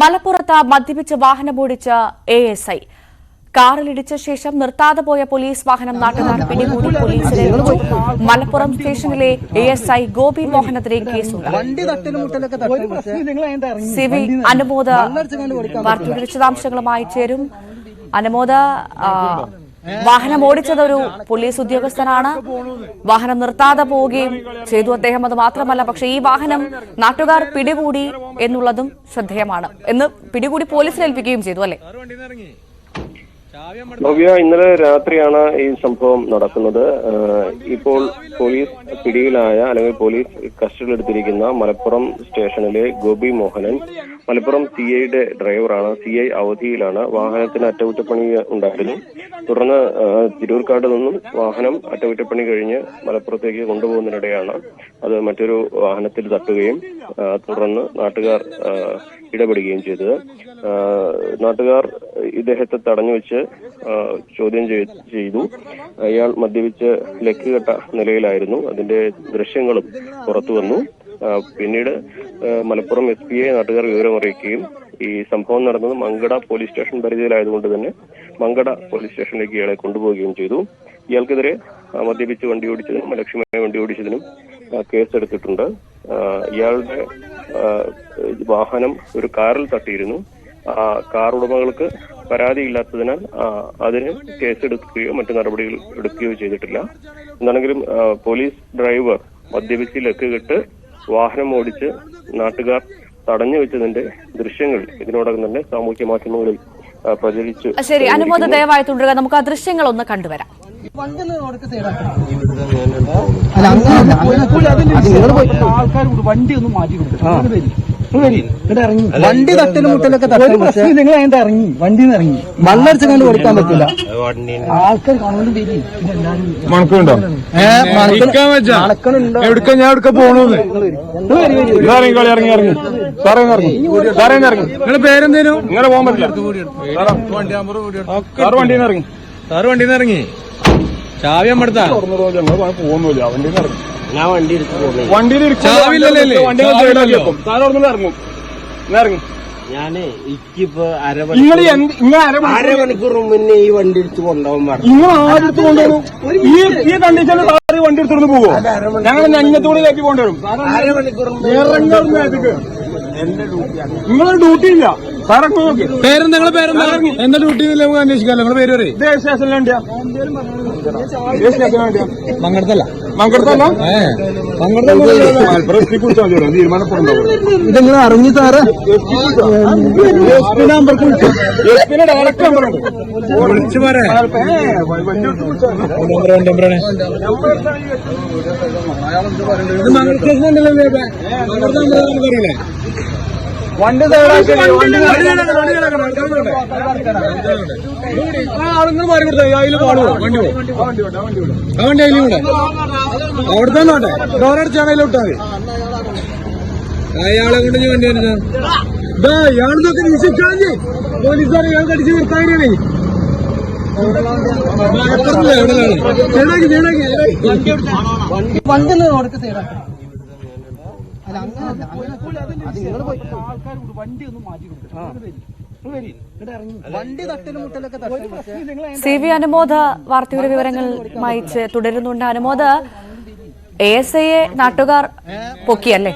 മലപ്പുറത്ത് മദ്യപിച്ച് വാഹനമോടിച്ച ASI കാറിലിടിച്ച ശേഷം നിർത്താതെ പോയ പോലീസ് വാഹനം നാട്ടുകാർ പിടികൂടി പോലീസിനെ ഏൽപ്പിച്ചു. മലപ്പുറം സ്റ്റേഷനിലെ ASI ഗോപി മോഹനെതിരെ കേസുണ്ട്. സിവി അനുമോദ വാർത്തയുടെ വിശദാംശങ്ങളുമായി ചേരും. അനുമോദ, വാഹനം ഓടിച്ചത് ഒരു പോലീസ് ഉദ്യോഗസ്ഥനാണ്. വാഹനം നിർത്താതെ പോവുകയും ചെയ്തു അദ്ദേഹം. അത് മാത്രമല്ല, പക്ഷേ ഈ വാഹനം നാട്ടുകാർ പിടികൂടി എന്നുള്ളതും ശ്രദ്ധേയമാണ്. എന്ന് പിടികൂടി പോലീസിൽ ഏൽപ്പിക്കുകയും ചെയ്തു, അല്ലേ? ഭവ്യ, ഇന്നലെ രാത്രിയാണ് ഈ സംഭവം നടക്കുന്നത്. ഇപ്പോൾ പോലീസ് പിടിയിലായ അല്ലെങ്കിൽ പോലീസ് കസ്റ്റഡിയിലെടുത്തിരിക്കുന്ന മലപ്പുറം സ്റ്റേഷനിലെ ഗോപി മോഹനൻ മലപ്പുറം CIയുടെ ഡ്രൈവറാണ്. CI അവധിയിലാണ്. വാഹനത്തിന് അറ്റകുറ്റപ്പണി ഉണ്ടായിരുന്നു. തുടർന്ന് തിരൂർക്കാട് നിന്നും വാഹനം അറ്റകുറ്റപ്പണി കഴിഞ്ഞ് മലപ്പുറത്തേക്ക് കൊണ്ടുപോകുന്നതിനിടെയാണ് അത് മറ്റൊരു വാഹനത്തിൽ തട്ടുകയും തുടർന്ന് നാട്ടുകാർ ഇടപെടുകയും ചെയ്തത്. നാട്ടുകാർ ഇദ്ദേഹത്തെ തടഞ്ഞു വെച്ച് ചോദ്യം ചെയ്തു. അയാൾ മദ്യപിച്ച് ലക്കുകെട്ട നിലയിലായിരുന്നു. അതിന്റെ ദൃശ്യങ്ങളും പുറത്തു വന്നു. പിന്നീട് മലപ്പുറം SPയെ നാട്ടുകാർ വിവരമറിയിക്കുകയും ഈ സംഭവം നടന്നത് മങ്കട പോലീസ് സ്റ്റേഷൻ പരിധിയിലായതുകൊണ്ട് തന്നെ മങ്കട പോലീസ് സ്റ്റേഷനിലേക്ക് ഇയാളെ കൊണ്ടുപോവുകയും ചെയ്തു. ഇയാൾക്കെതിരെ മദ്യപിച്ച് വണ്ടി ഓടിച്ചതിനും അലക്ഷ്യമായ വണ്ടി ഓടിച്ചതിനും കേസെടുത്തിട്ടുണ്ട്. ഇയാളുടെ വാഹനം ഒരു കാറിൽ തട്ടിയിരുന്നു. കാർ ഉടമകൾക്ക് പരാതിയില്ലാത്തതിനാൽ അതിന് കേസെടുക്കുകയോ മറ്റു നടപടികൾ എടുക്കുകയോ ചെയ്തിട്ടില്ല. എന്താണെങ്കിലും പോലീസ് ഡ്രൈവർ മദ്യപിച്ച് ലക്കുകെട്ട് വാഹനം ഓടിച്ച് നാട്ടുകാർ തടഞ്ഞു വെച്ചതിന്റെ ദൃശ്യങ്ങൾ ഇതിനോടകം തന്നെ സാമൂഹ്യ മാധ്യമങ്ങളിൽ പ്രചരിച്ചു. ശരി, അനുമോദ ദയവായി തുടരുക. നമുക്ക് ആ ദൃശ്യങ്ങൾ ഒന്ന് കണ്ടുവരാം. വണ്ടി ഒന്നും മാറ്റി വണ്ടി തട്ടലും മുട്ടലൊക്കെ നിങ്ങൾ അതിന്റെ ഇറങ്ങി വണ്ടിന്ന് ഇറങ്ങി മണ്ണടിച്ച് കണ്ട് കൊടുക്കാൻ പറ്റില്ല. ആൾക്കാർ കാണുന്നുണ്ട്. എവിടുക്ക ഞാൻ എവിടുക്ക പോണൂന്ന് നിങ്ങളെ പേരെന്തേനും ഇങ്ങനെ പോകാൻ പറ്റില്ല. വണ്ടിന്ന് ഇറങ്ങി സാറ് വണ്ടിന്ന് ഇറങ്ങി ചാവി അമ്മടുത്താ പോകുന്നില്ല. വണ്ടിന്ന് ഇറങ്ങി ഞാൻ വണ്ടിയിൽ ഇറങ്ങും. ഞാന് ഇക്കിപ്പോ അരമണിക്കൂർ മുന്നേ ഈ വണ്ടി എടുത്ത് കൊണ്ടുപോകാൻ ഈ കണ്ടീഷനിൽ സാറ് വണ്ടി എടുത്തോണ്ട് പോകുമോ? ഞങ്ങൾ ഞങ്ങത്തോടെ കയറ്റി കൊണ്ടുവരും. അരമണിക്കൂർ നിങ്ങളെ ഡ്യൂട്ടി ഇല്ല സാറെ. പേരെന്താ നിങ്ങളെ പേരെന്താ? എന്താ ഡ്യൂട്ടി നമുക്ക് അന്വേഷിക്കാമല്ലോ. നിങ്ങളെ പേര് പറയും. ഇതേ സ്റ്റേഷനിൽ വേണ്ടിയാ? മങ്കടത്തല്ല തീരുമാനപ്പെടുന്നുണ്ടാവും. ഇതെങ്ങൾ അറിഞ്ഞു സാറ് ഡയറക്റ്റ് നമ്പറുണ്ട്. വിളിച്ചു പറയാം. ഇത് മംഗള സ്റ്റേഷൻ ഉണ്ടല്ലോ. അറിയില്ലേ വണ്ടി ആളുങ്ങൾ മാറി കൊടുത്ത അതിൽ പാടുവോ? വണ്ടി ആ വണ്ടി അതിലും കൂടെ അവിടെ തന്നെ വേണ്ടേ? ഡോറടിച്ചാണ് അതിൽ വിട്ടാൽ മതി. അയാളെ കൊണ്ട് ഞാൻ വണ്ടി വരുന്നത് ഇയാളെന്നൊക്കെ നിശ്ചയിച്ചാൽ പോലീസുകാർ ഇയാൾക്ക് അടിച്ച് നിർത്താനാണ്. വണ്ടി റോഡൊക്കെ സൈഡാക്കി വണ്ടി ഒന്നും മാറ്റി സിവി അനുമോദ വാർത്തയുടെ വിവരങ്ങളുമായി തുടരുന്നുണ്ട്. അനുമോദ, ASIയെ നാട്ടുകാർ പൊക്കിയല്ലേ?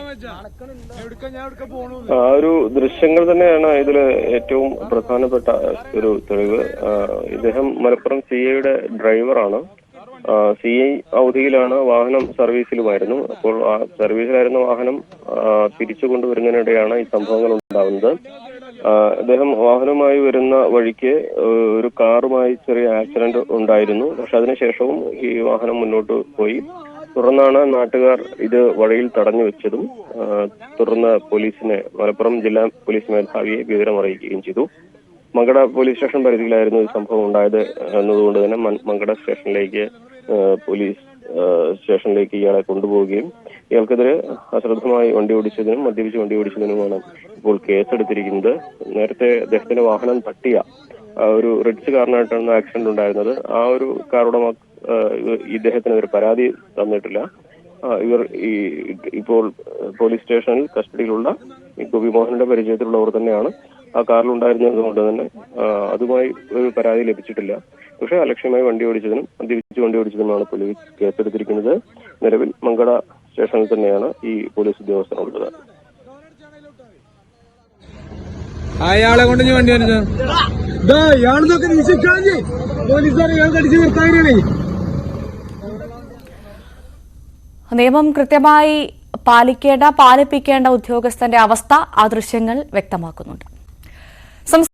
ഒരു ദൃശ്യങ്ങൾ തന്നെയാണ് ഇതില് ഏറ്റവും പ്രധാനപ്പെട്ട ഒരു തെളിവ്. ഇദ്ദേഹം മലപ്പുറം CIയുടെ ഡ്രൈവറാണ്. CI അവധിയിലാണ്. വാഹനം സർവീസിലുമായിരുന്നു. അപ്പോൾ ആ സർവീസിലായിരുന്ന വാഹനം തിരിച്ചു കൊണ്ടുവരുന്നതിനിടെയാണ് ഈ സംഭവങ്ങൾ ഉണ്ടാകുന്നത്. അദ്ദേഹം വാഹനവുമായി വരുന്ന വഴിക്ക് ഒരു കാറുമായി ചെറിയ ആക്സിഡന്റ് ഉണ്ടായിരുന്നു. പക്ഷെ അതിനുശേഷവും ഈ വാഹനം മുന്നോട്ട് പോയി. തുടർന്നാണ് നാട്ടുകാർ ഇത് വഴിയിൽ തടഞ്ഞു വെച്ചതും തുടർന്ന് പോലീസിനെ മലപ്പുറം ജില്ലാ പോലീസ് മേധാവിയെ വിവരം അറിയിക്കുകയും ചെയ്തു. മങ്കട പോലീസ് സ്റ്റേഷൻ പരിധിയിലായിരുന്നു ഈ സംഭവം ഉണ്ടായത് എന്നതുകൊണ്ട് തന്നെ മങ്കട സ്റ്റേഷനിലേക്ക് പോലീസ് സ്റ്റേഷനിലേക്ക് ഇയാളെ കൊണ്ടുപോവുകയും ഇയാൾക്കെതിരെ അശ്രദ്ധമായി വണ്ടി ഓടിച്ചതിനും മദ്യപിച്ച് വണ്ടി ഓടിച്ചതിനുമാണ് ഇപ്പോൾ കേസെടുത്തിരിക്കുന്നത്. നേരത്തെ അദ്ദേഹത്തിന്റെ വാഹനം തട്ടിയ ഒരു റിഡ്സ് കാറിനായിട്ടാണ് ആക്സിഡന്റ് ഉണ്ടായിരുന്നത്. ആ ഒരു കാർ ഉടമ ഇദ്ദേഹത്തിന് ഒരു പരാതി തന്നിട്ടില്ല. ഇവർ ഇപ്പോൾ പോലീസ് സ്റ്റേഷനിൽ കസ്റ്റഡിയിലുള്ള ഈ ഗോപി മോഹനന്റെ പരിചയത്തിലുള്ളവർ തന്നെയാണ് ആ കാറിലുണ്ടായിരുന്നത് കൊണ്ട് തന്നെ അതുമായി ഒരു പരാതി ലഭിച്ചിട്ടില്ല. പക്ഷേ അലക്ഷ്യമായി വണ്ടി ഓടിച്ചതിനും മദ്യപിച്ച് വണ്ടി ഓടിച്ചതിനുമാണ് പോലീസ് കേസെടുത്തിരിക്കുന്നത്. നിലവിൽ മങ്കട സ്റ്റേഷനിൽ തന്നെയാണ് ഈ പോലീസ് ഉദ്യോഗസ്ഥനുള്ളത്. അയാളെ കൊണ്ട് ഞാൻ വണ്ടി ഇയാളെന്നൊക്കെ നിശ്ചയിക്കാഞ്ഞ് പോലീസുകാർ ഇയാൾ കടിച്ചു നിർത്താനാണ്. നിയമം കൃത്യമായി പാലിപ്പിക്കേണ്ട ഉദ്യോഗസ്ഥന്റെ അവസ്ഥ ആ ദൃശ്യങ്ങൾ വ്യക്തമാക്കുന്നുണ്ട്.